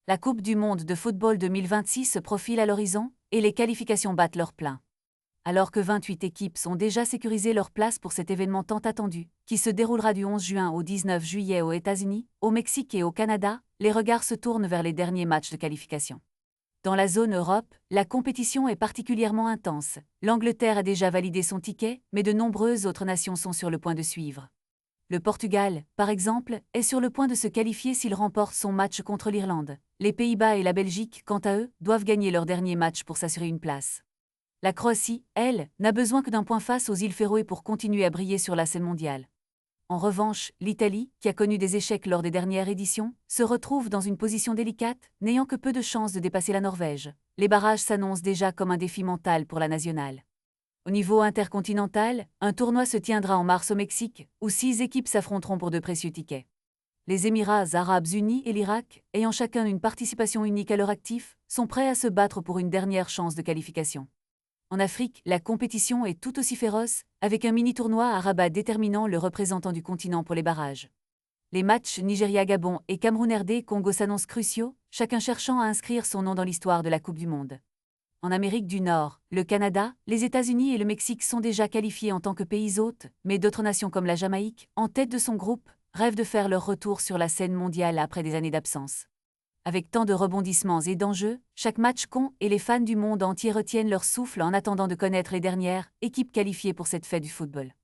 La Coupe du monde de football 2026 se profile à l'horizon et les qualifications battent leur plein. Alors que 28 équipes ont déjà sécurisé leur place pour cet événement tant attendu, qui se déroulera du 11 juin au 19 juillet aux États-Unis, au Mexique et au Canada, les regards se tournent vers les derniers matchs de qualification. Dans la zone Europe, la compétition est particulièrement intense. L'Angleterre a déjà validé son ticket, mais de nombreuses autres nations sont sur le point de suivre. Le Portugal, par exemple, est sur le point de se qualifier s'il remporte son match contre l'Irlande. Les Pays-Bas et la Belgique, quant à eux, doivent gagner leur dernier match pour s'assurer une place. La Croatie, elle, n'a besoin que d'un point face aux îles Féroé pour continuer à briller sur la scène mondiale. En revanche, l'Italie, qui a connu des échecs lors des dernières éditions, se retrouve dans une position délicate, n'ayant que peu de chances de dépasser la Norvège. Les barrages s'annoncent déjà comme un défi mental pour la nationale. Au niveau intercontinental, un tournoi se tiendra en mars au Mexique, où 6 équipes s'affronteront pour de précieux tickets. Les Émirats arabes unis et l'Irak, ayant chacun une participation unique à leur actif, sont prêts à se battre pour une dernière chance de qualification. En Afrique, la compétition est tout aussi féroce, avec un mini-tournoi à Rabat déterminant le représentant du continent pour les barrages. Les matchs Nigeria-Gabon et Cameroun-RD-Congo s'annoncent cruciaux, chacun cherchant à inscrire son nom dans l'histoire de la Coupe du Monde. En Amérique du Nord, le Canada, les États-Unis et le Mexique sont déjà qualifiés en tant que pays hôtes, mais d'autres nations comme la Jamaïque, en tête de son groupe, rêvent de faire leur retour sur la scène mondiale après des années d'absence. Avec tant de rebondissements et d'enjeux, chaque match compte et les fans du monde entier retiennent leur souffle en attendant de connaître les dernières équipes qualifiées pour cette fête du football.